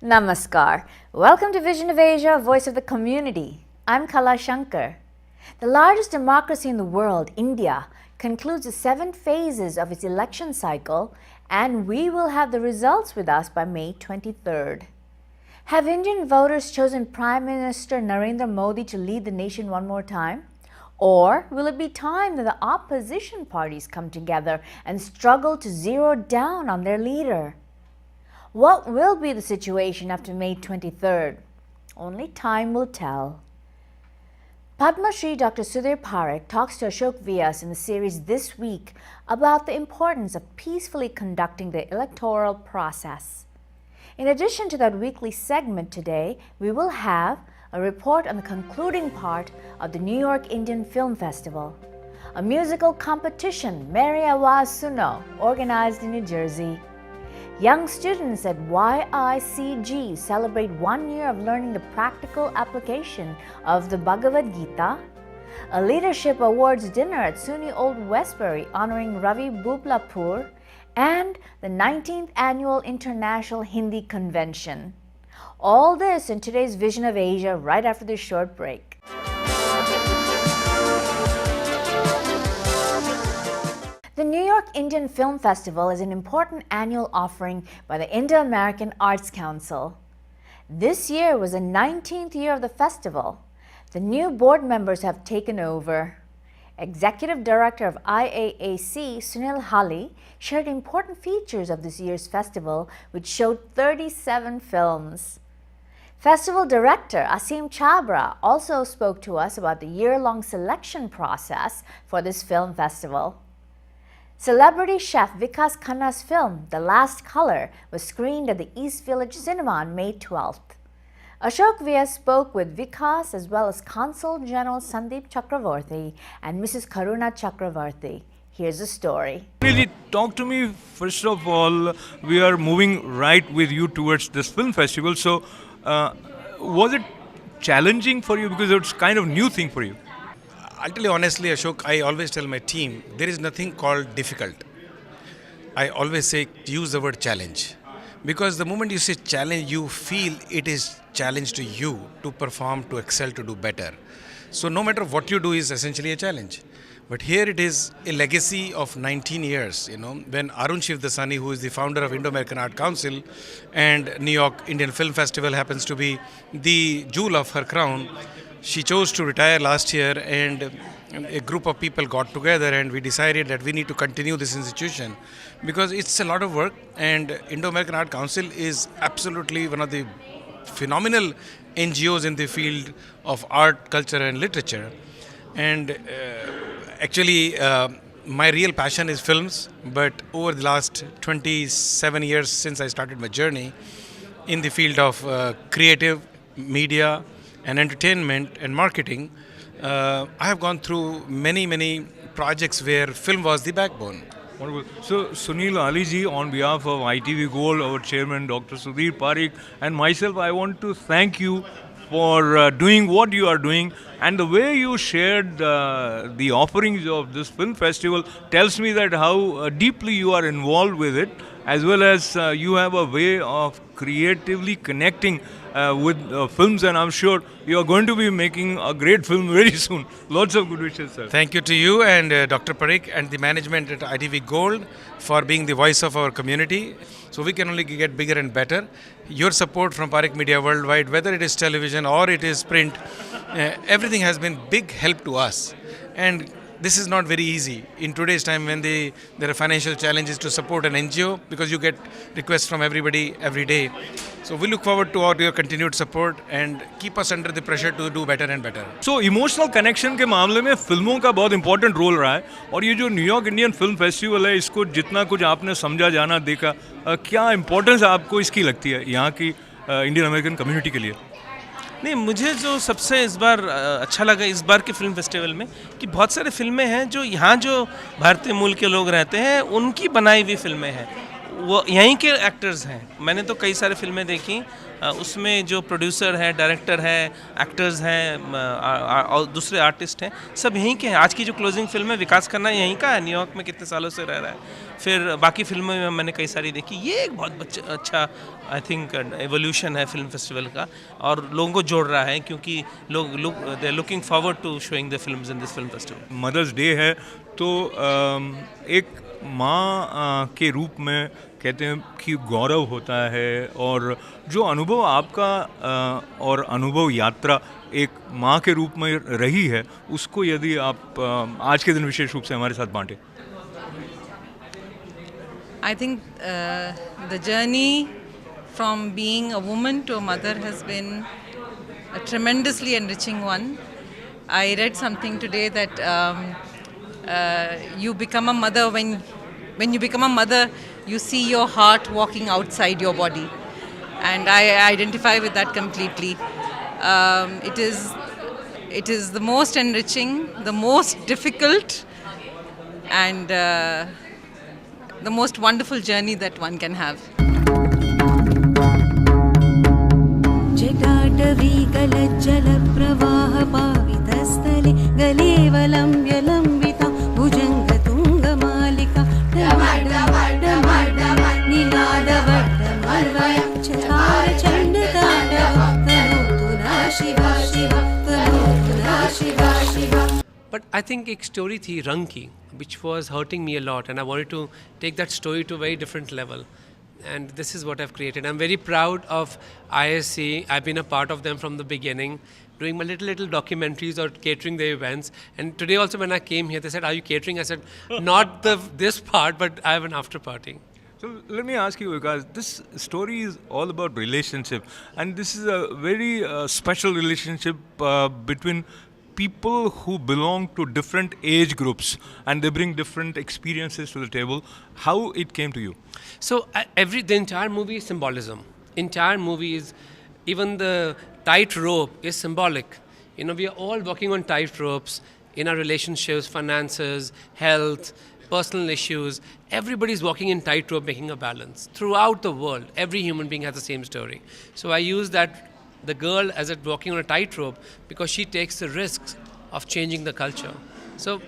Namaskar. Welcome to Vision of Asia, Voice of the Community. I'm Kala Shankar. The largest democracy in the world, India, concludes the 7 phases of its election cycle, and we will have the results with us by May 23rd. Have Indian voters chosen Prime Minister Narendra Modi to lead the nation one more time? Or will it be time that the opposition parties come together and struggle to zero down on their leader? What will be the situation after May 23rd? Only time will tell. Padma Shri Dr. Sudhir Parikh talks to Ashok Vyas in the series this week about the importance of peacefully conducting the electoral process. In addition to that weekly segment today, we will have a report on the concluding part of the New York Indian Film Festival, a musical competition, Meri, Awaz, Suno, organized in New Jersey. Young students at YICG celebrate 1 year of learning the practical application of the Bhagavad Gita. A leadership awards dinner at SUNY Old Westbury honoring Ravi Bublapur, and the 19th Annual International Hindi Convention. All this in today's Vision of Asia right after this short break. The New York Indian Film Festival is an important annual offering by the Indo-American Arts Council. This year was the 19th year of the festival. The new board members have taken over. Executive Director of IAAC, Sunil Hali, shared important features of this year's festival, which showed 37 films. Festival Director Asim Chabra also spoke to us about the year-long selection process for this film festival. Celebrity chef Vikas Khanna's film, The Last Color, was screened at the East Village Cinema on May 12th. Ashok Vyas spoke with Vikas as well as Consul General Sandeep Chakravarti and Mrs. Karuna Chakravarti. Here's the story. Really, talk to me. First of all, we are moving right with you towards this film festival. So, was it challenging for you because it's kind of new thing for you? I'll tell you honestly, Ashok, I always tell my team, there is nothing called difficult. I always say, use the word challenge. Because the moment you say challenge, you feel it is challenge to you to perform, to excel, to do better. So no matter what you do is essentially a challenge. But here it is a legacy of 19 years, when Arun Shivdasani, who is the founder of Indo-American Art Council, and New York Indian Film Festival happens to be the jewel of her crown. She chose to retire last year, and a group of people got together and we decided that we need to continue this institution because it's a lot of work, and Indo-American Art Council is absolutely one of the phenomenal NGOs in the field of art, culture and literature. And actually my real passion is films, but over the last 27 years since I started my journey in the field of creative media and entertainment and marketing, I have gone through many projects where film was the backbone. Wonderful. So, Sunil Ali ji, on behalf of ITV Gold, our chairman, Dr. Sudhir Parikh, and myself, I want to thank you for doing what you are doing, and the way you shared the offerings of this film festival tells me that how deeply you are involved with it, as well as you have a way of creatively connecting with films, and I'm sure you are going to be making a great film very soon. Lots of good wishes, sir. Thank you to you and Dr. Parikh and the management at ITV Gold for being the voice of our community. So we can only get bigger and better. Your support from Parikh Media Worldwide, whether it is television or it is print, everything has been big help to us. And this is not very easy in today's time when there are financial challenges to support an NGO, because you get requests from everybody every day. So we look forward to all your continued support and keep us under the pressure to do better and better. So emotional connection के मामले में फिल्मों का बहुत important role रहा है, और ये जो न्यूयॉर्क इंडियन फिल्म फेस्टिवल है, इसको जितना कुछ आपने समझा जाना देखा, क्या इंपॉर्टेंस आपको इसकी लगती है यहाँ की इंडियन अमेरिकन कम्युनिटी के लिए? नहीं, मुझे जो सबसे इस बार अच्छा लगा इस बार के फिल्म फेस्टिवल में कि बहुत सारे फिल्में हैं जो यहाँ जो भारतीय मूल के लोग रहते हैं उनकी बनाई हुई फिल्में हैं। वो यहीं के एक्टर्स हैं। मैंने तो कई सारे फिल्में देखी, उसमें जो प्रोड्यूसर है, डायरेक्टर है, एक्टर्स हैं और दूसरे आर्टिस्ट हैं, सब यहीं के हैं। आज की जो क्लोजिंग फिल्म है विकास खन्ना यहीं का है, न्यूयॉर्क में कितने सालों से रह रहा है। फिर बाकी फिल्मों में मैंने कई सारी देखी। ये एक बहुत अच्छा आई थिंक एवोल्यूशन है फिल्म फेस्टिवल का, और लोगों को जोड़ रहा है, क्योंकि लोग they are looking forward to showing the films in this film festival. Mother's Day है तो एक माँ के रूप में कहते हैं कि गौरव होता है, और जो अनुभव आपका और अनुभव यात्रा एक माँ के रूप में रही है, उसको यदि आप आज के दिन विशेष रूप से हमारे साथ बांटें। I think the journey from being a woman to a mother has been a tremendously enriching one. I read something today that you become a mother when you become a mother, you see your heart walking outside your body, and I identify with that completely. It is the most enriching, the most difficult, and the most wonderful journey that one can have. जटाटवी गलज्जलप्रवाह पावितस्थले गलेवलं व्यलम्बिता भुजङ्गतुङ्गमालिका निनादवड्डमर्वयं चचारचण्डताण्डवं तनोतु नः शिवा शिवा तनोतु नः Shiva Shiva. But I think एक story थी रंग की, which was hurting me a lot, and I wanted to take that story to a very different level. And this is what I've created. I'm very proud of ISC. I've been a part of them from the beginning, doing my little documentaries or catering their events. And today also when I came here, they said, "Are you catering?" I said, "Not this part, but I have an after party." So let me ask you, because this story is all about relationship, and this is a very special relationship between people who belong to different age groups, and they bring different experiences to the table. How it came to you? So the entire movie is symbolism. Entire movie is, even the tight rope is symbolic. You know, we are all walking on tight ropes in our relationships, finances, health, personal issues. Everybody's walking in tight rope, making a balance. Throughout the world, every human being has the same story. So I use that, the girl as it walking on a tightrope, because she takes the risks of changing the culture. So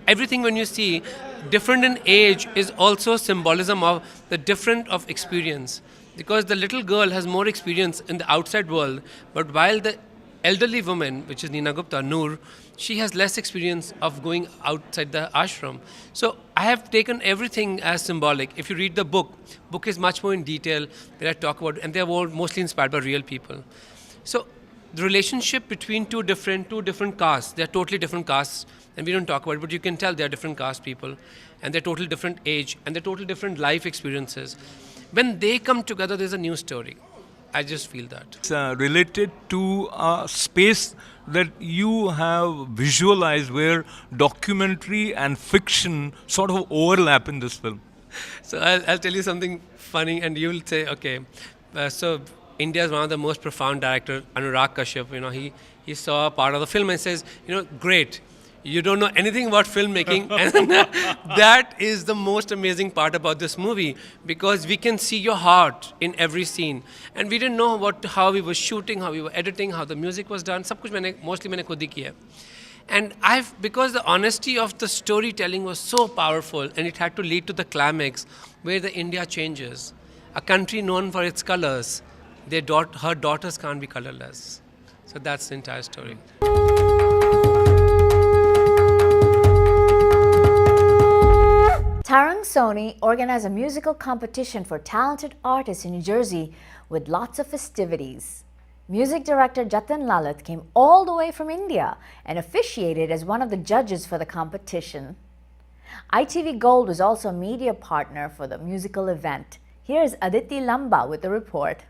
everything when you see different in age is also symbolism of the different of experience, because the little girl has more experience in the outside world, but while the elderly woman, which is Neena Gupta, Noor, she has less experience of going outside the ashram. So I have taken everything as symbolic. If you read the book is much more in detail that I talk about, and they are all mostly inspired by real people. So the relationship between two different castes, they are totally different castes, and we don't talk about it, but you can tell they are different caste people, and they're totally different age, and they're totally different life experiences. When they come together, there's a new story. I just feel that. It's related to a space that you have visualized where documentary and fiction sort of overlap in this film. So I'll tell you something funny, and you'll say, okay. So India is one of the most profound directors, Anurag Kashyap. You know, he saw a part of the film and says, you know, great. You don't know anything about filmmaking, and that is the most amazing part about this movie, because we can see your heart in every scene, and we didn't know how we were shooting, how we were editing, how the music was done. सब कुछ mostly मैंने खुद ही किया. And because the honesty of the storytelling was so powerful, and it had to lead to the climax where the India changes, a country known for its colors, her daughters can't be colorless. So that's the entire story. Tarang Sony organized a musical competition for talented artists in New Jersey with lots of festivities. Music director Jatin Lalit came all the way from India and officiated as one of the judges for the competition. ITV Gold was also a media partner for the musical event. Here's Aditi Lamba with the report.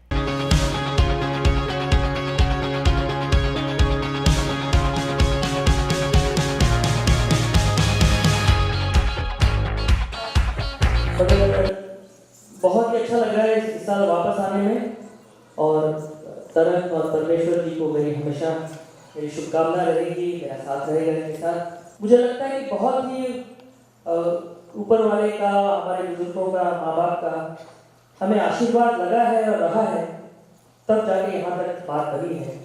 बहुत ही अच्छा लग रहा है इस साल वापस आने में, और तरक और परमेश्वर जी को हमेशा मेरी शुभकामना रहेगी, मेरा साथ रहेगा इनके साथ. मुझे लगता है कि बहुत ही ऊपर वाले का, हमारे बुजुर्गों का, माँ बाप का हमें आशीर्वाद लगा है और रहा है, तब जाके यहाँ तक बात बनी है।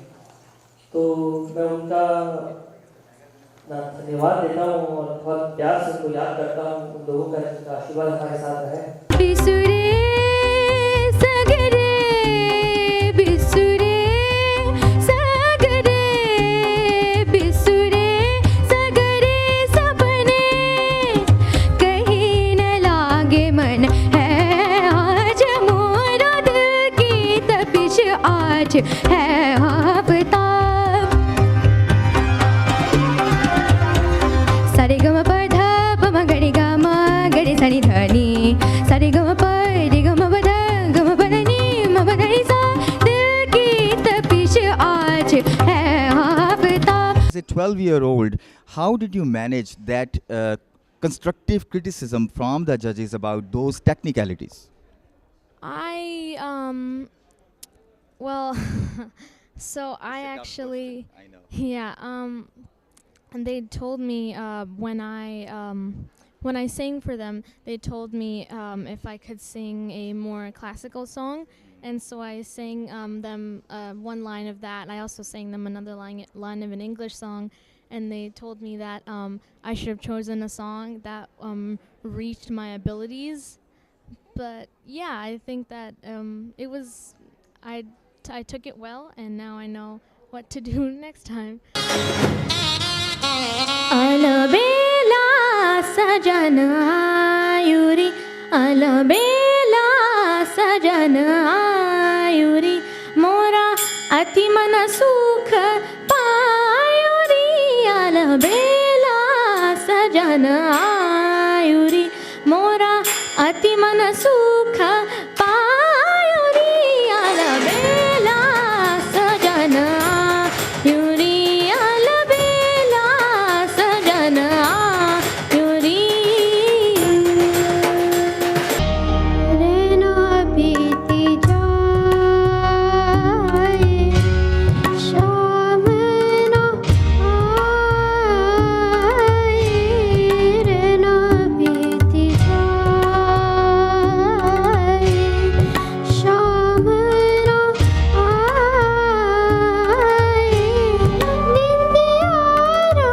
तो मैं उनका धन्यवाद देता हूँ और बहुत प्यार से उनको याद करता हूँ, उन लोगों का जिनका आशीर्वाद हमारे साथ रहे। है आफ्ताब सारे गम पर ध प म गरे ग म गरे सनी धनी सारे गम पर रे गम ब ध गम प ध नी म प ध नी सा दिल की तपिश आज है Aftab. As a 12-year-old, how did you manage that constructive criticism from the judges about those technicalities? Well, so I actually, yeah, and they told me when I sang for them, they told me if I could sing a more classical song, and so I sang them one line of that, and I also sang them another line of an English song, and they told me that I should have chosen a song that reached my abilities. But yeah, I think that it was, I took it well, and now I know what to do next time. Alabela sajan ayuri, alabela sajan ayuri, mora ati mana sukh payuri, alabela sajan ayuri, mora ati mana sukh payuri, alabela sajan ayuri, alabela sajan ayuri. Rena biti jaye, sham na aaye, rena biti jaye, sham na aaye, nindiyara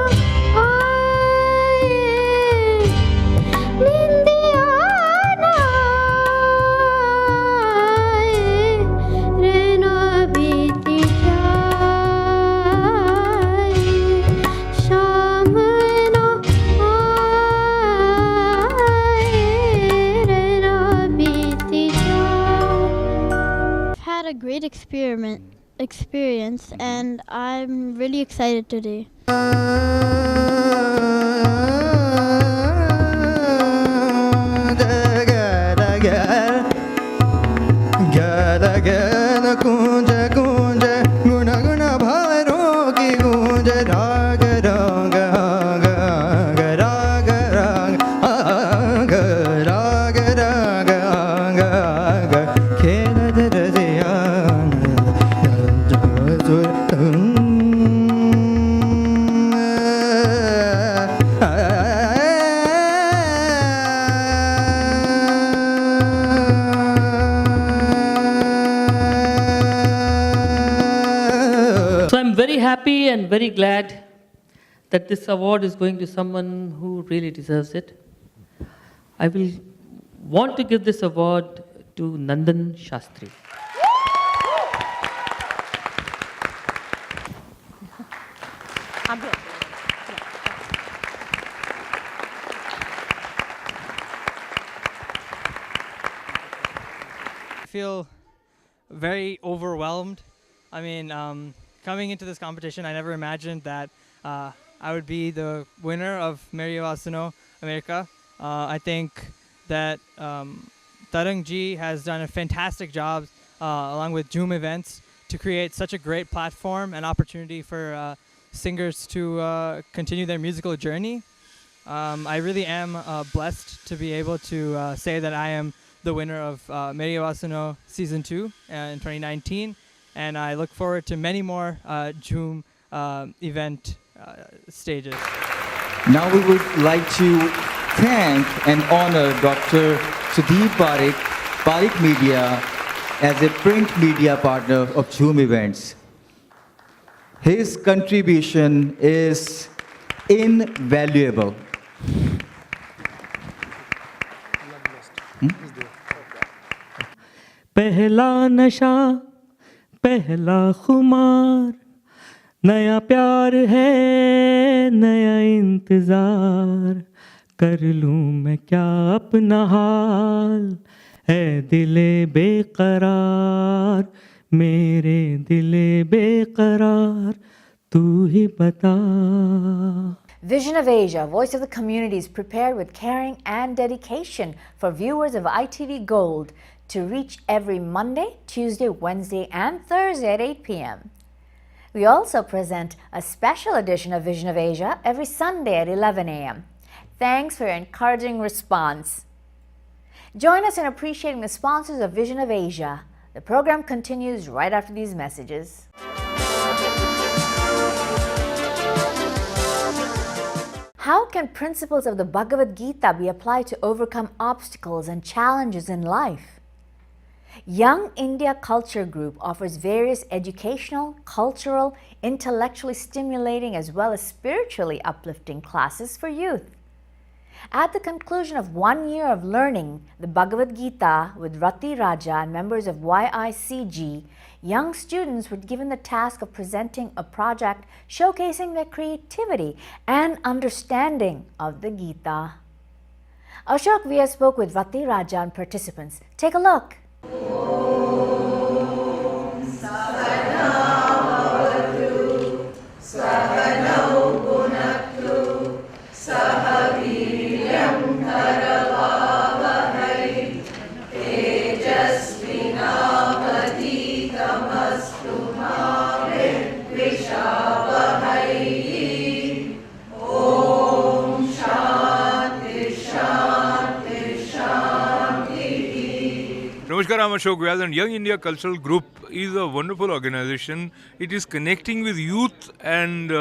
aaye, nindiyana aaye, rena biti jaye, sham na aaye, rena biti jaye. Had a great experience, and I'm really excited today. So I'm very happy and very glad that this award is going to someone who really deserves it. I will want to give this award to Nandan Shastri. I feel very overwhelmed. I mean, coming into this competition, I never imagined that I would be the winner of Meri, Awaz, Suno, America. I think that Tarang ji has done a fantastic job along with Joom Events to create such a great platform and opportunity for singers to continue their musical journey. I really am blessed to be able to say that I am the winner of Meri, Awaz, Suno Season 2 in 2019. And I look forward to many more Joom event stages. Now we would like to thank and honor Dr. Sudhir Parikh Parikh Media as a print media partner of Zoom events. His contribution is invaluable. पहला नशा पहला खुमार नया प्यार है नया इंतजार कर लूं मैं क्या अपना हाल है दिले बेकरार मेरे दिले बेकरार तू ही बता. Vision of Asia, Voice of the Community, is prepared with caring and dedication for viewers of ITV Gold to reach every Monday, Tuesday, Wednesday, and Thursday at 8 p.m. We also present a special edition of Vision of Asia every Sunday at 11 a.m. Thanks for your encouraging response. Join us in appreciating the sponsors of Vision of Asia. The program continues right after these messages. How can principles of the Bhagavad Gita be applied to overcome obstacles and challenges in life? Young India Culture Group offers various educational, cultural, intellectually stimulating as well as spiritually uplifting classes for youth. At the conclusion of 1 year of learning the Bhagavad Gita with Rati Raja and members of YICG, young students were given the task of presenting a project showcasing their creativity and understanding of the Gita. Ashok Via spoke with Rati Raja and participants. Take a look. Namaskar, I'm Ashok Vyas, and Young India Cultural Group is a wonderful organization. It is connecting with youth and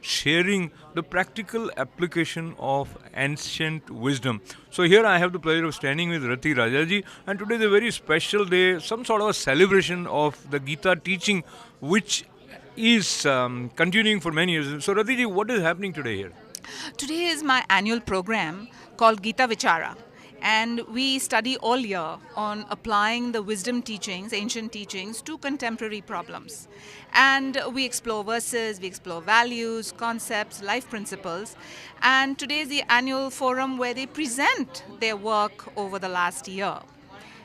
sharing the practical application of ancient wisdom. So here I have the pleasure of standing with Rati Rajaji, and today is a very special day, some sort of a celebration of the Gita teaching, which is continuing for many years. So Ratiji, what is happening today here? Today is my annual program called Gita Vichara. And we study all year on applying the wisdom teachings, ancient teachings, to contemporary problems. And we explore verses, we explore values, concepts, life principles. And today is the annual forum where they present their work over the last year.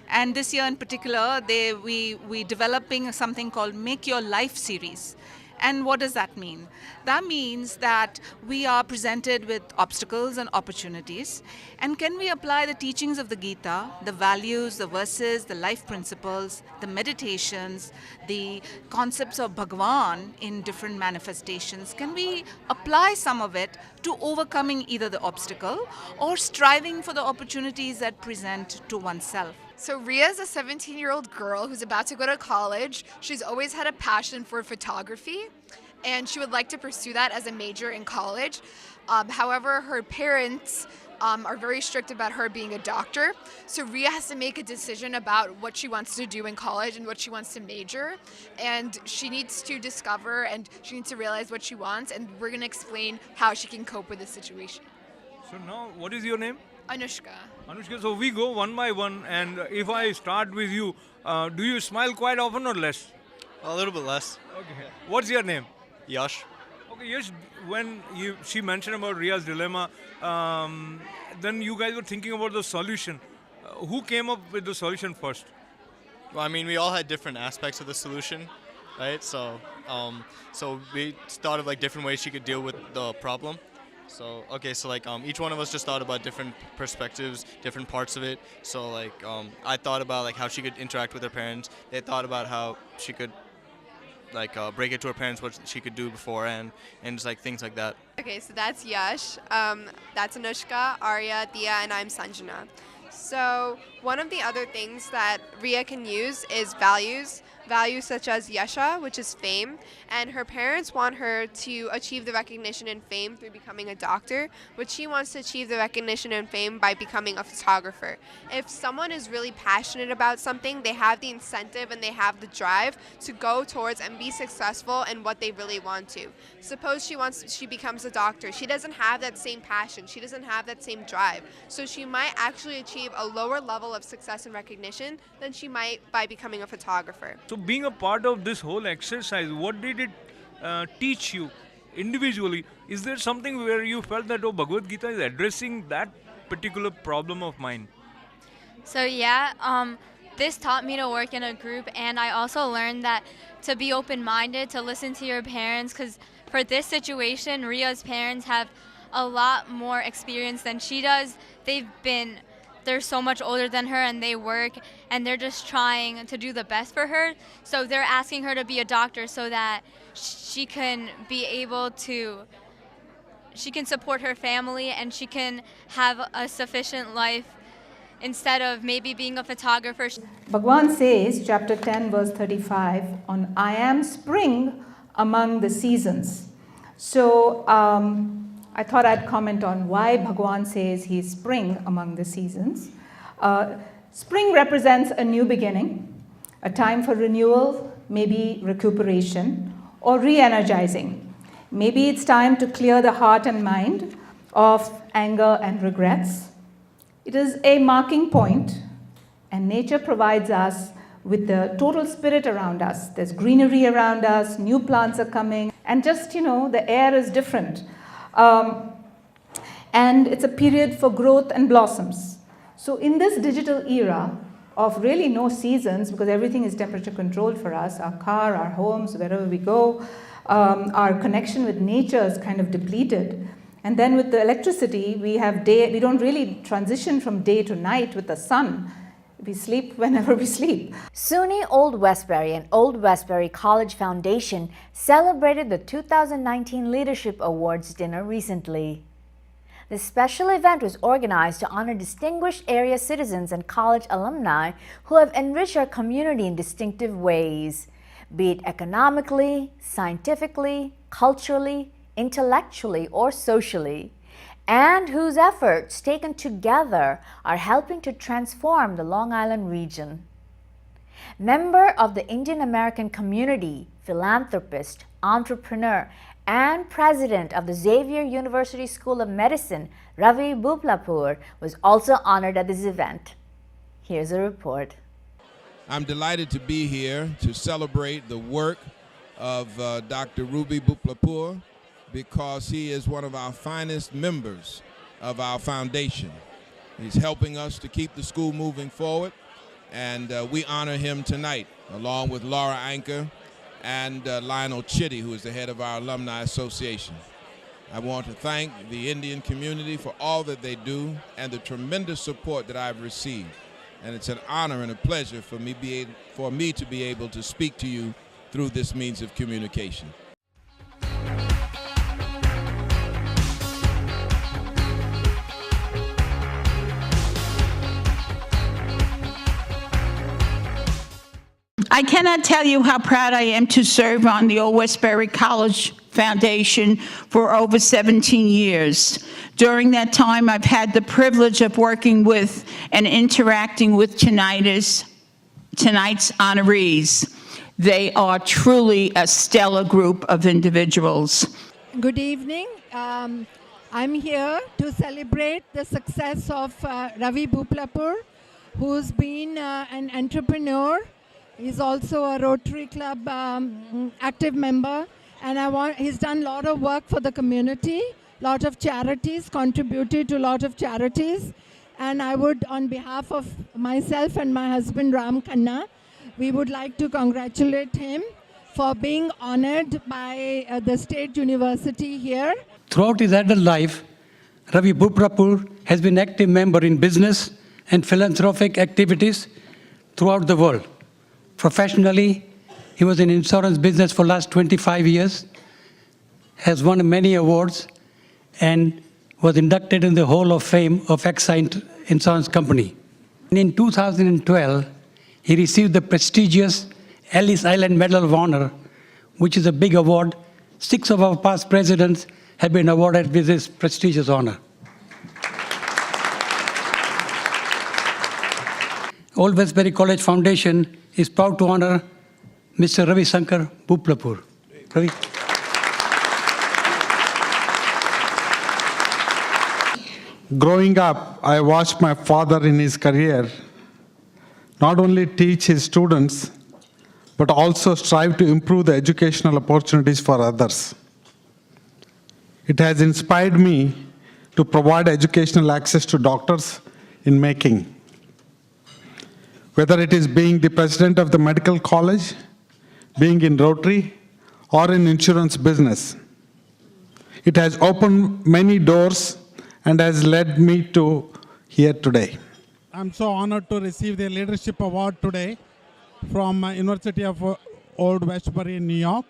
And this year in particular, we developing something called Make Your Life series. And what does that mean? That means that we are presented with obstacles and opportunities. And can we apply the teachings of the Gita, the values, the verses, the life principles, the meditations, the concepts of Bhagwan in different manifestations? Can we apply some of it to overcoming either the obstacle or striving for the opportunities that present to oneself? So Ria is a 17-year-old girl who's about to go to college. She's always had a passion for photography, and she would like to pursue that as a major in college. However, her parents are very strict about her being a doctor. So Ria has to make a decision about what she wants to do in college and what she wants to major. And she needs to discover and she needs to realize what she wants. And we're going to explain how she can cope with the situation. So now, what is your name? Anushka. Anushka, so we go one by one, and if I start with you, do you smile quite often or less? A little bit less. Okay. What's your name? Yash. Okay, Yash, when she mentioned about Ria's dilemma, then you guys were thinking about the solution. Who came up with the solution first? Well, I mean, we all had different aspects of the solution, right? So we thought of like different ways she could deal with the problem. So, okay, so like each one of us just thought about different perspectives, different parts of it. So like I thought about like how she could interact with her parents. They thought about how she could like break it to her parents, what she could do beforehand, and just like things like that. Okay, so that's Yash, that's Anushka, Arya, Thea, and I'm Sanjana. So one of the other things that Ria can use is values. values such as yasha, which is fame, and her parents want her to achieve the recognition and fame through becoming a doctor, but she wants to achieve the recognition and fame by becoming a photographer. If someone is really passionate about something, they have the incentive and they have the drive to go towards and be successful in what they really want to. Suppose she becomes a doctor. She doesn't have that same passion. She doesn't have that same drive. So she might actually achieve a lower level of success and recognition than she might by becoming a photographer. So being a part of this whole exercise, what did it teach you individually? Is there something where you felt that, oh, Bhagavad Gita is addressing that particular problem of mine? So yeah, this taught me to work in a group, and I also learned that to be open-minded, to listen to your parents, because for this situation, Ria's parents have a lot more experience than she does. They're so much older than her, and they work, and they're just trying to do the best for her. So they're asking her to be a doctor so that she can be able to, she can support her family and she can have a sufficient life instead of maybe being a photographer. Bhagwan says, chapter 10, verse 35, on I am spring among the seasons. So I thought I'd comment on why Bhagwan says he's spring among the seasons. Spring represents a new beginning, a time for renewal, maybe recuperation, or re-energizing. Maybe it's time to clear the heart and mind of anger and regrets. It is a marking point, and nature provides us with the total spirit around us. There's greenery around us, new plants are coming, and just, the air is different. And it's a period for growth and blossoms. So in this digital era of really no seasons, because everything is temperature controlled for us, our car, our homes, wherever we go, our connection with nature is kind of depleted. And then with the electricity, we don't really transition from day to night with the sun. We sleep whenever we sleep. SUNY Old Westbury and Old Westbury College Foundation celebrated the 2019 Leadership Awards dinner recently. This special event was organized to honor distinguished area citizens and college alumni who have enriched our community in distinctive ways, be it economically, scientifically, culturally, intellectually, or socially, and whose efforts taken together are helping to transform the Long Island region. Member of the Indian American community, philanthropist, entrepreneur, and president of the Xavier University School of Medicine, Ravi Buplapur, was also honored at this event. Here's a report. I'm delighted to be here to celebrate the work of Dr. Ruby Buplapur, because he is one of our finest members of our foundation. He's helping us to keep the school moving forward, and we honor him tonight, along with Laura Anker and Lionel Chitty, who is the head of our Alumni Association. I want to thank the Indian community for all that they do and the tremendous support that I've received. And it's an honor and a pleasure for me to be able to speak to you through this means of communication. I cannot tell you how proud I am to serve on the Old Westbury College Foundation for over 17 years. During that time, I've had the privilege of working with and interacting with tonight's honorees. They are truly a stellar group of individuals. Good evening. I'm here to celebrate the success of Ravi Buplapur, who's been an entrepreneur. He's also a Rotary Club active member, and he's done a lot of work for the community, lot of charities, contributed to a lot of charities. And I would, on behalf of myself and my husband Ram Khanna, we would like to congratulate him for being honored by the State University here. Throughout his adult life, Ravi Buplapur has been an active member in business and philanthropic activities throughout the world. Professionally, he was in insurance business for the last 25 years, has won many awards, and was inducted in the Hall of Fame of AXA Insurance Company. And in 2012, he received the prestigious Ellis Island Medal of Honor, which is a big award. 6 of our past presidents have been awarded with this prestigious honor. Old Westbury College Foundation is proud to honor Mr. Ravi Shankar Buplapur. Ravi. Growing up, I watched my father in his career not only teach his students, but also strive to improve the educational opportunities for others. It has inspired me to provide educational access to doctors in making. Whether it is being the president of the medical college, being in Rotary, or in insurance business. It has opened many doors and has led me to here today. I'm so honored to receive the Leadership Award today from University of Old Westbury in New York.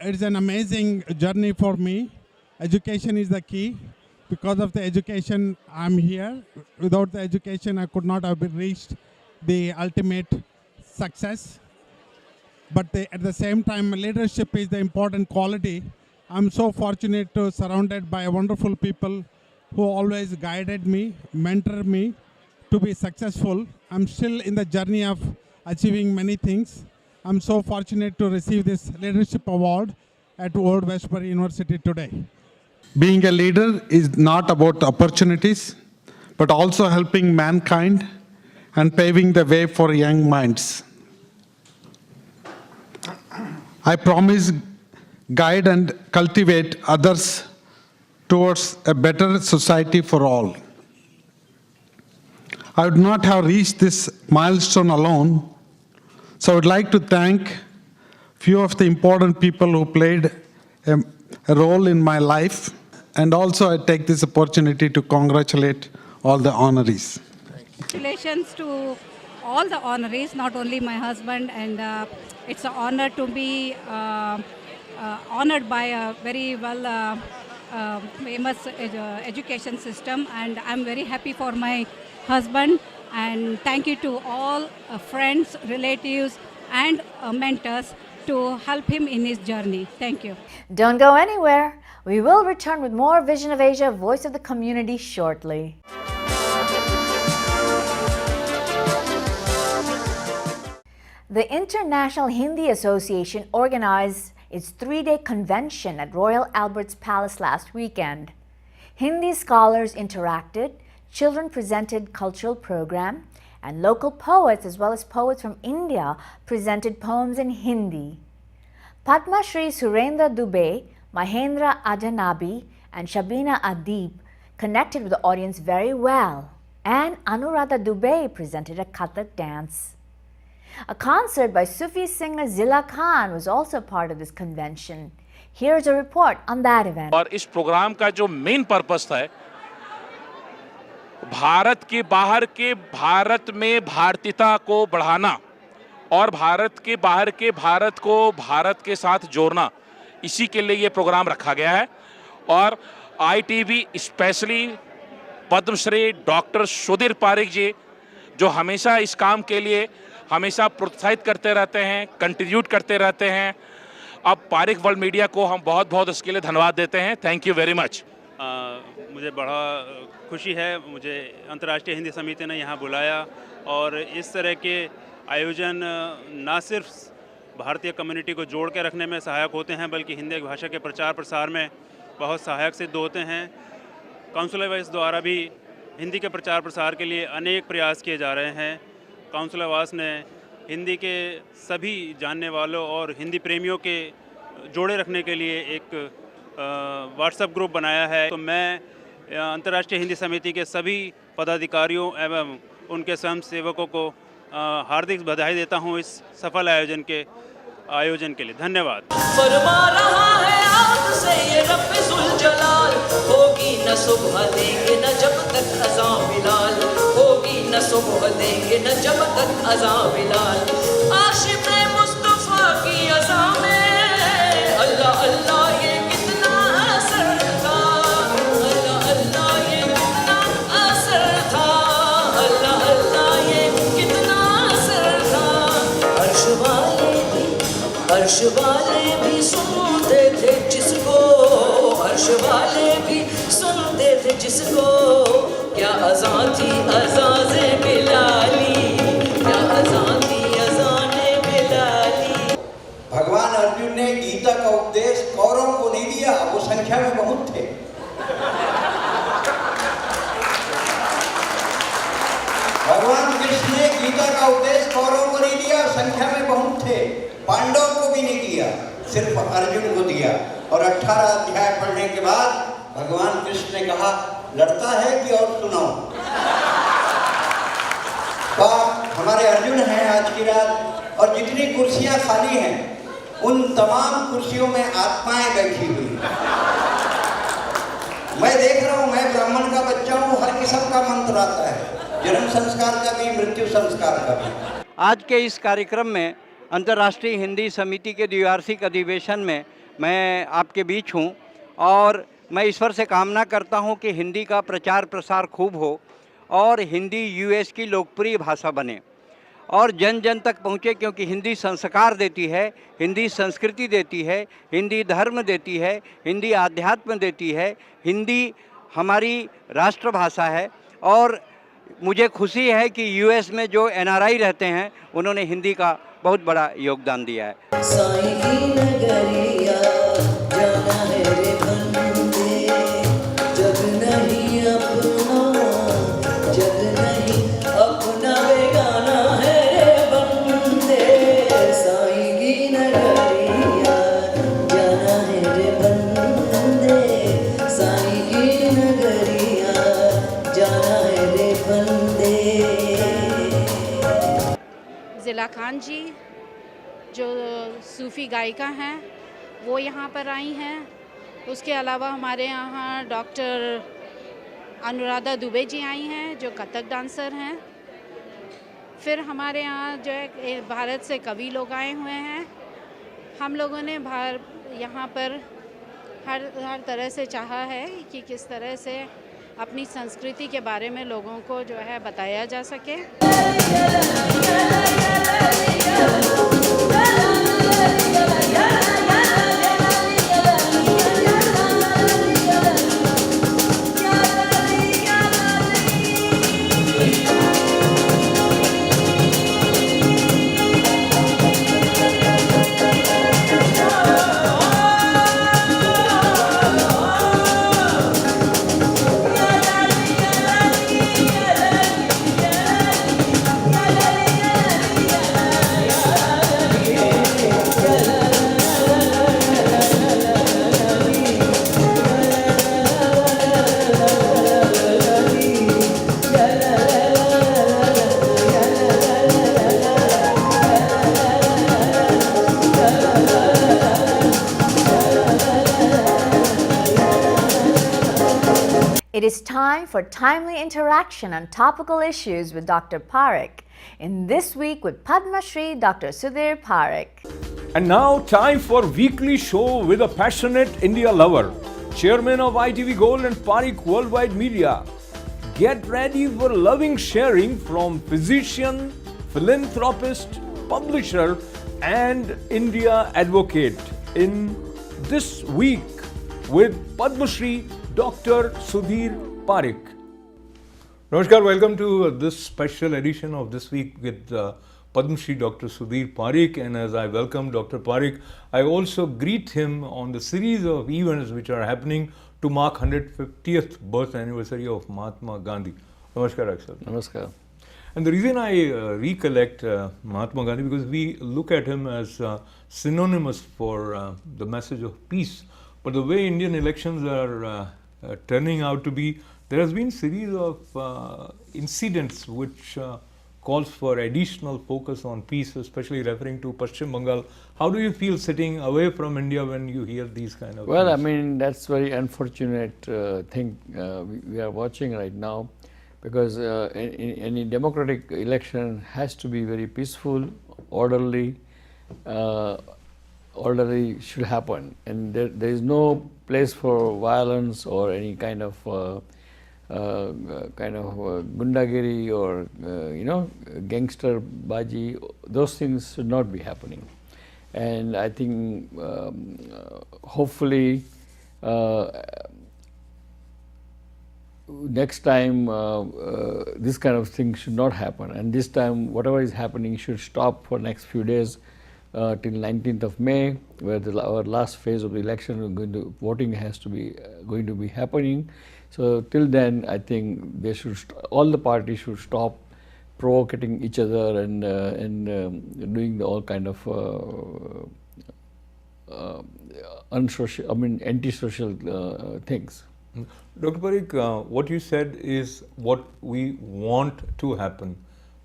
It's an amazing journey for me. Education is the key. Because of the education, I'm here. Without the education, I could not have reached the ultimate success. But at the same time, leadership is the important quality. I'm so fortunate to be surrounded by wonderful people who always guided me, mentored me to be successful. I'm still in the journey of achieving many things. I'm so fortunate to receive this leadership award at Old Westbury University today. Being a leader is not about opportunities, but also helping mankind and paving the way for young minds. I promise guide and cultivate others towards a better society for all. I would not have reached this milestone alone, so I would like to thank few of the important people who played a role in my life, and also I take this opportunity to congratulate all the honorees. Congratulations to all the honorees, not only my husband, and it's an honor to be honored by a very well famous education system, and I'm very happy for my husband, and thank you to all friends, relatives and mentors to help him in his journey. Thank you. Don't go anywhere. We will return with more Vision of Asia, Voice of the Community shortly. The International Hindi Association organized its 3-day convention at Royal Albert's Palace last weekend. Hindi scholars interacted, children presented cultural program, and local poets as well as poets from India presented poems in Hindi. Padma Shri Surendra Dubey, Mahendra Ajanabi, and Shabina Adib connected with the audience very well, and Anuradha Dubey presented a Kathak dance. A concert by Sufi singer Zilla Khan was also part of this convention. Here's a report on that event. और इस programme का जो main purpose है भारत के बाहर के भारत में भारतीयता को बढ़ाना और भारत के बाहर के भारत को भारत के साथ जोड़ना, इसी के लिए ये प्रोग्राम रखा गया है। और ITV specially Padmashri doctor Sudhir Parik ji जो हमेशा इस काम के लिए हमेशा प्रोत्साहित करते रहते हैं, कंट्रीब्यूट करते रहते हैं। अब पारिक वर्ल्ड मीडिया को हम बहुत बहुत इसके लिए धन्यवाद देते हैं। Thank you very much. मुझे बड़ा खुशी है, मुझे अंतर्राष्ट्रीय हिंदी समिति ने यहाँ बुलाया और इस तरह के आयोजन ना सिर्फ भारतीय कम्युनिटी को जोड़ के रखने में सहायक होते हैं बल्कि हिंदी भाषा के प्रचार प्रसार में बहुत सहायक सिद्ध होते हैं। काउंसिल अवास द्वारा भी हिंदी के प्रचार प्रसार के लिए अनेक प्रयास किए जा रहे हैं। काउंसिल अवास ने हिंदी के सभी जानने वालों और हिंदी प्रेमियों के जोड़े रखने के लिए एक व्हाट्सएप ग्रुप बनाया है। तो मैं अंतर्राष्ट्रीय हिंदी समिति के सभी पदाधिकारियों एवं उनके स्वयंसेवकों को हार्दिक बधाई देता हूं इस सफल आयोजन के लिए। धन्यवाद। फरमा रहा है आपसे ये रब जुल जलाल, होगी न सुबह देंगे न जब तक अज़ां बिलाल, होगी न सुबह देंगे न जब तक अज़ां बिलाल। आशिक़ मुस्तफ़ा की अज़ां में अल्लाह अल्लाह ये कितना असर था, अल्लाह अल्लाह ये कितना असर था, अल्लाह अल्लाह ये कितना असर था। अर्श वाला अर्श वाले भी सुनते थे जिसको, अर्श वाले भी सुनते थे जिसको, क्या अज़ां थी अज़ाज़े बिलाली, क्या अज़ां थी अज़ाने बिलाली। भगवान अर्जुन ने गीता का उपदेश कौरवों को नहीं दिया, वो संख्या में बहुत थे। भगवान कृष्ण ने गीता का उपदेश कौरवों को नहीं दिया, संख्या में बहुत थे। पांडवों को भी नहीं दिया, सिर्फ अर्जुन को दिया। और 18 अध्याय पढ़ने के बाद भगवान कृष्ण ने कहा, लड़ता है कि और सुनाओ। तो हमारे अर्जुन हैं आज की रात, और जितनी कुर्सियां खाली हैं उन तमाम कुर्सियों में आत्माएं बैठी हुई। मैं देख रहा हूँ, मैं ब्राह्मण का बच्चा हूँ, हर किस्म का मंत्र आता है, जन्म संस्कार का भी, मृत्यु संस्कार का भी। आज के इस कार्यक्रम में अंतर्राष्ट्रीय हिंदी समिति के द्विवार्षिक अधिवेशन में मैं आपके बीच हूँ, और मैं ईश्वर से कामना करता हूँ कि हिंदी का प्रचार प्रसार खूब हो और हिंदी यूएस की लोकप्रिय भाषा बने और जन जन तक पहुँचे, क्योंकि हिंदी संस्कार देती है, हिंदी संस्कृति देती है, हिंदी धर्म देती है, हिंदी आध्यात्म देती है, हिंदी हमारी राष्ट्रभाषा है। और मुझे खुशी है कि यूएस में जो एनआरआई रहते हैं उन्होंने हिंदी का बहुत बड़ा योगदान दिया है। साईं की नगरिया जाना है रे बंदे, जग नहीं अपना, जग नहीं अपना बेगाना है रे बंदे। साईं की नगरिया जाना है रे बंदे, साईं की नगरिया जाना है रे बंदे। ज़िला खान जी जो सूफ़ी गायिका हैं वो यहाँ पर आई हैं। उसके अलावा हमारे यहाँ डॉक्टर अनुराधा दुबे जी आई हैं जो कथक डांसर हैं। फिर हमारे यहाँ जो है भारत से कवि लोग आए हुए हैं। हम लोगों ने यहाँ पर हर तरह से चाहा है कि किस तरह से अपनी संस्कृति के बारे में लोगों को जो है बताया जा सके। It is time for timely interaction on topical issues with Dr. Parikh. In This Week with Padma Shri, Dr. Sudhir Parikh. And now, time for weekly show with a passionate India lover, chairman of ITV Gold and Parikh Worldwide Media. Get ready for loving sharing from physician, philanthropist, publisher, and India advocate. In This Week with Padma Shri, Dr. Sudhir Parikh. Namaskar, welcome to this special edition of This Week with Padma Shri Dr. Sudhir Parikh. And as I welcome Dr. Parikh, I also greet him on the series of events which are happening to mark 150th birth anniversary of Mahatma Gandhi. Namaskar, Akshay. Namaskar. And the reason I recollect Mahatma Gandhi, because we look at him as synonymous for the message of peace. But the way Indian elections are turning out to be, there has been a series of incidents which calls for additional focus on peace, especially referring to Paschim Bengal. How do you feel sitting away from India when you hear these kind of Well, things? I mean, that's very unfortunate thing we are watching right now, because any democratic election has to be very peaceful, orderly, orderly should happen, and there is no place for violence or any kind of gundagiri or gangster baji. Those things should not be happening. And I think hopefully next time this kind of thing should not happen, and this time whatever is happening should stop for next few days till 19th of May, where our last phase of the election voting has to be going to be happening. So till then, I think they should all the parties should stop provoking each other and doing all kind of unsocial, antisocial things. Dr. Parikh, what you said is what we want to happen.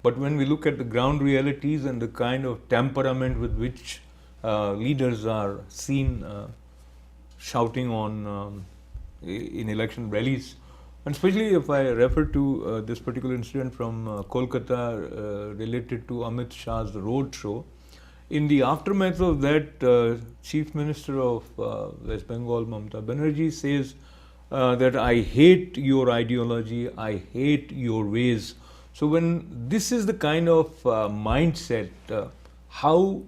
But when we look at the ground realities and the kind of temperament with which leaders are seen shouting on in election rallies, and especially if I refer to this particular incident from Kolkata related to Amit Shah's road show, in the aftermath of that, Chief Minister of West Bengal, Mamata Banerjee, says that I hate your ideology, I hate your ways. So when this is the kind of mindset, how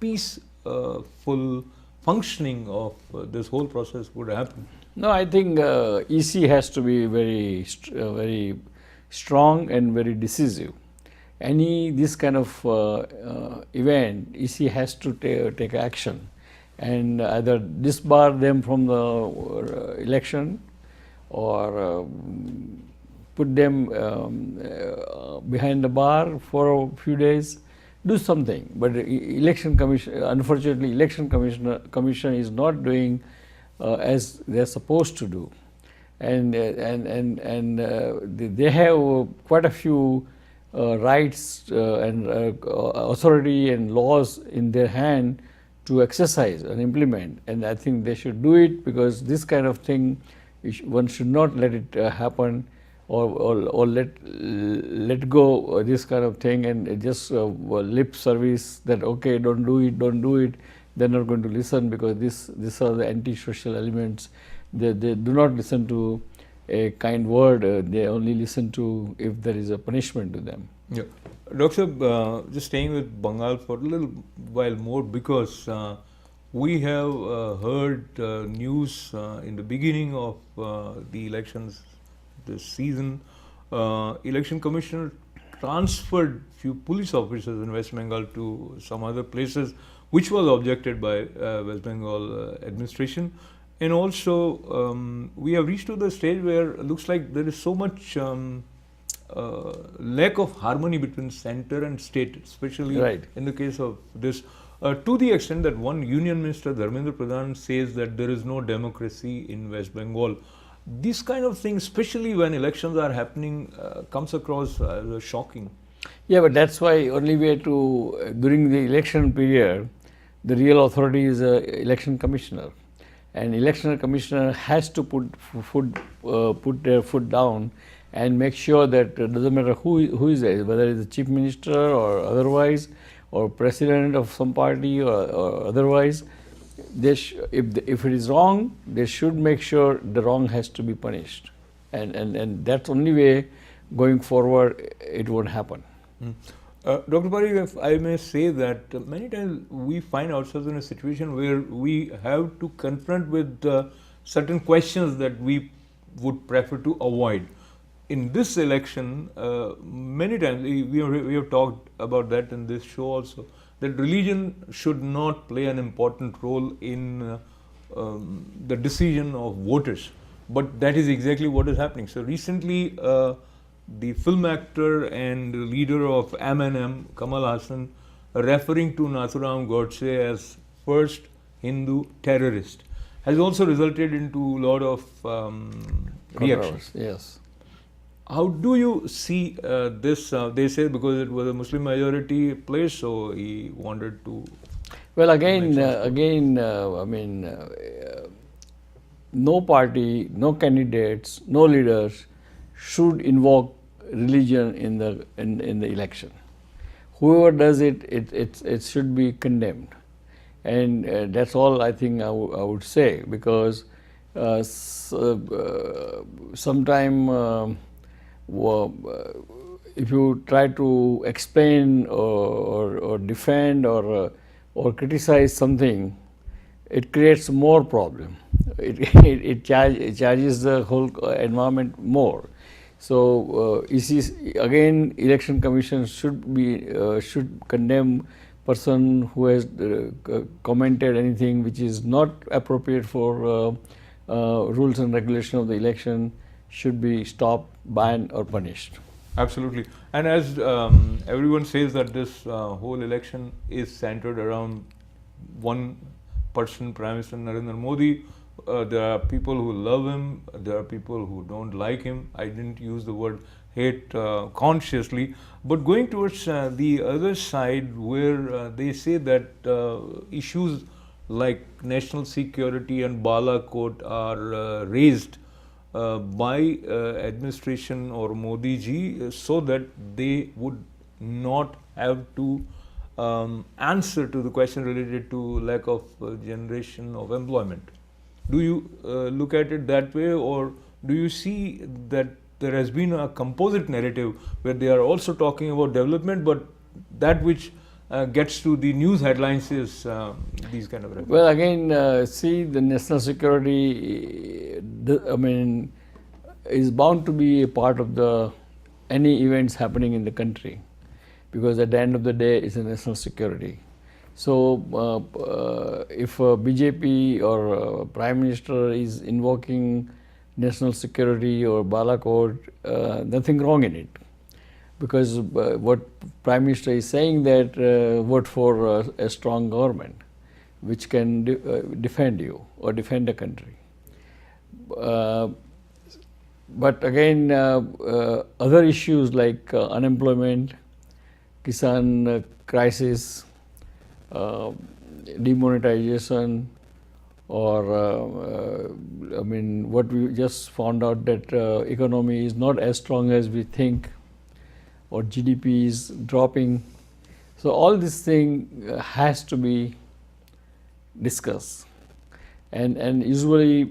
peaceful functioning of this whole process would happen? No, I think EC has to be very strong and very decisive. This kind of event, EC has to take action and either disbar them from the election or put them behind the bar for a few days, do something. But election commission, unfortunately, election commission is not doing as they are supposed to do, and they have quite a few rights and authority and laws in their hand to exercise and implement, and I think they should do it, because this kind of thing one should not let it happen, or let go this kind of thing and just lip service that okay, don't do it. They're not going to listen, because these are the anti-social elements. They do not listen to a kind word. They only listen to if there is a punishment to them. Yeah, Doctor, just staying with Bengal for a little while more, because we have heard news in the beginning of the elections this season. Election Commissioner transferred few police officers in West Bengal to some other places, which was objected by West Bengal administration. And also, we have reached to the stage where it looks like there is so much lack of harmony between center and state, especially in the case of this, to the extent that one Union Minister, Dharmendra Pradhan, says that there is no democracy in West Bengal. This kind of thing, especially when elections are happening, comes across as shocking. Yeah, but that's why only way to, during the election period, the real authority is the election commissioner. And election commissioner has to put their foot down and make sure that it doesn't matter who is there, whether it's the chief minister or otherwise, or president of some party or otherwise. If it is wrong, they should make sure the wrong has to be punished. And that's only way going forward it won't happen. Dr. Parikh, if I may say that many times we find ourselves in a situation where we have to confront with certain questions that we would prefer to avoid. In this election, many times we have talked about that in this show also, that religion should not play an important role in the decision of voters. But that is exactly what is happening. So recently, the film actor and leader of M&M, Kamal Hassan, referring to Nathuram Godse as first Hindu terrorist, has also resulted into a lot of reactions. Yes. How do you see this? They say because it was a Muslim majority place, so he wanted to. Well, again, no party, no candidates, no leaders should invoke religion in the election. Whoever does it, it should be condemned, and that's all I think I would say, because sometime if you try to explain or defend or or criticize something, it creates more problem. It charges the whole environment more. So again, Election Commission should condemn person who has commented anything which is not appropriate for rules and regulation of the election, should be stopped, banned, or punished. Absolutely. And as everyone says that this whole election is centered around one person, Prime Minister Narendra Modi. There are people who love him, there are people who don't like him. I didn't use the word hate consciously, but going towards the other side where they say that issues like national security and Balakot are raised by administration or Modi ji so that they would not have to answer to the question related to lack of generation of employment. Do you look at it that way, or do you see that there has been a composite narrative where they are also talking about development, but that which gets to the news headlines is these kind of references? Well, again, see, the national security, is bound to be a part of any events happening in the country, because at the end of the day, it's a national security. So, if BJP or Prime Minister is invoking national security or Balakot, nothing wrong in it, because what Prime Minister is saying that vote for a strong government which can defend you or defend the country. But again, other issues like unemployment, Kisan crisis, demonetization, or what we just found out that economy is not as strong as we think, or GDP is dropping. So all this thing has to be discussed, and usually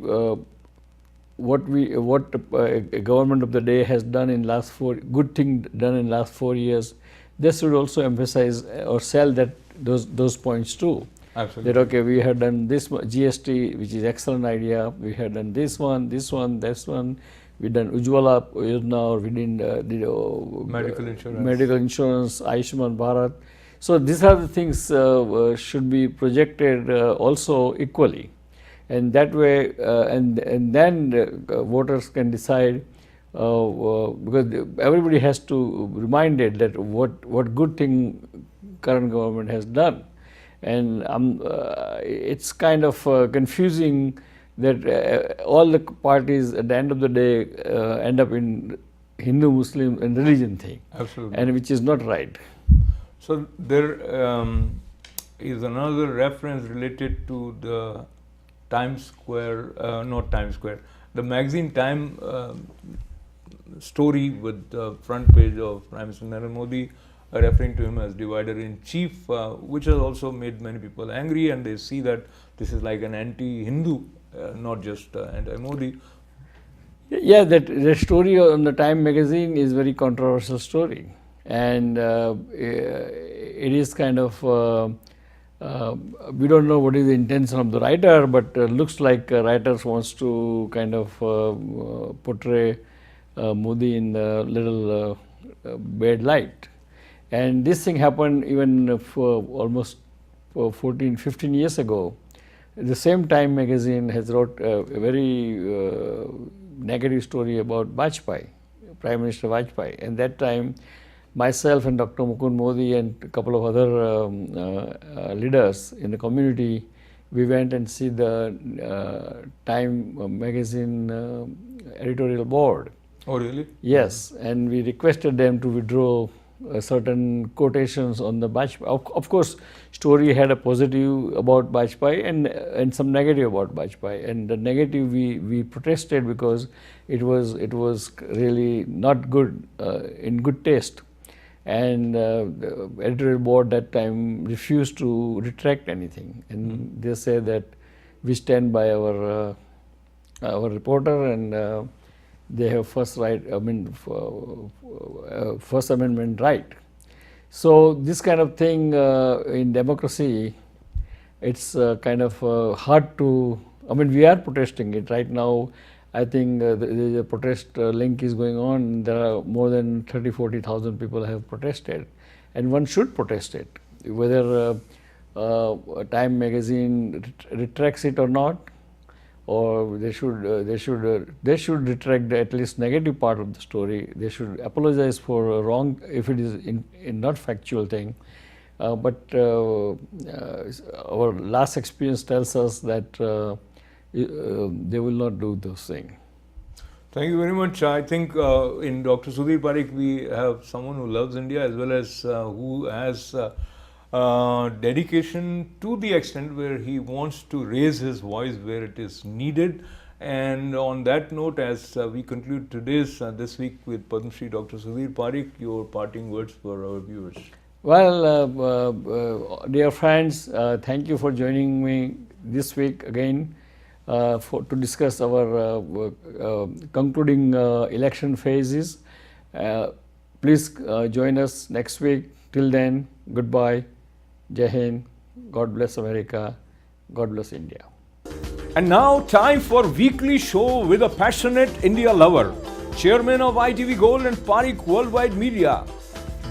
what a government of the day has done in last good thing done in last 4 years, they should also emphasize or sell those points too. Absolutely. That okay, we have done this GST, which is excellent idea. We have done this one, this one. We done Ujjwala Yojana, or we did medical insurance, Ayushman Bharat. So these are the things should be projected also equally, and that way, and then voters can decide. Because everybody has to be reminded that what good thing current government has done, and it's kind of confusing that all the parties at the end of the day end up in Hindu, Muslim and religion thing. Absolutely. And which is not right. So there is another reference related to the Times Square, not Times Square, the magazine Time story with the front page of Prime Minister Narendra Modi referring to him as divider in chief, which has also made many people angry, and they see that this is like an anti-Hindu, not just anti-Modi. Yeah, that story on the Time magazine is very controversial story, and it is kind of we don't know what is the intention of the writer, but looks like writers wants to kind of portray Modi in a little bad light. And this thing happened even for almost 15 years ago. The same Time magazine has wrote a very negative story about Vajpayee, Prime Minister Vajpayee. And that time, myself and Dr. Mukund Modi and a couple of other leaders in the community, we went and see the Time magazine editorial board. Oh, really? Yes, and we requested them to withdraw certain quotations on the Vajpayee. Of course, story had a positive about Vajpayee and some negative about Vajpayee. And the negative we protested because it was really not good, in good taste. And the editorial board that time refused to retract anything, and they say that we stand by our reporter, and they have first Amendment right. So this kind of thing in democracy it's kind of hard to, I mean, we are protesting it right now. I think the protest link is going on. There are more than 30,000-40,000 people have protested, and one should protest it. Whether Time magazine retracts it or not, or they should retract at least negative part of the story. They should apologize for wrong if it is in not factual thing. But our last experience tells us that they will not do those things. Thank you very much. I think in Dr. Sudhir Parikh we have someone who loves India as well as who has dedication to the extent where he wants to raise his voice where it is needed. And on that note, as we conclude today's this week with Padma Shri Dr. Sudhir Parikh, your parting words for our viewers. Well, dear friends, thank you for joining me this week again to discuss our concluding election phases. Please join us next week. Till then, goodbye. Jai Hind. God bless America. God bless India. And now time for weekly show with a passionate India lover, Chairman of ITV Gold and Parikh Worldwide Media.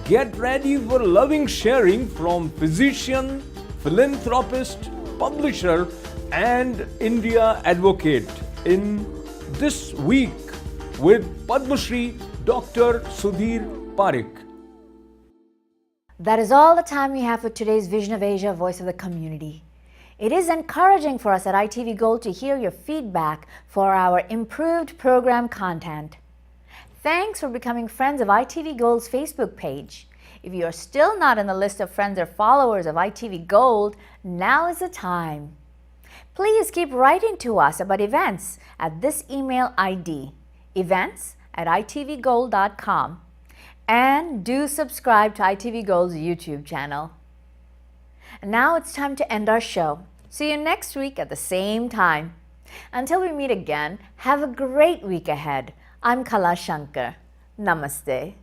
Get ready for loving sharing from physician, philanthropist, publisher and India advocate in this week with Padma Shri Dr. Sudhir Parikh. That is all the time we have for today's Vision of Asia, Voice of the Community. It is encouraging for us at ITV Gold to hear your feedback for our improved program content. Thanks for becoming friends of ITV Gold's Facebook page. If you are still not in the list of friends or followers of ITV Gold, now is the time. Please keep writing to us about events at this email ID, events@itvgold.com. And do subscribe to ITV Gold's YouTube channel. And now it's time to end our show. See you next week at the same time. Until we meet again, have a great week ahead. I'm Kala Shankar. Namaste.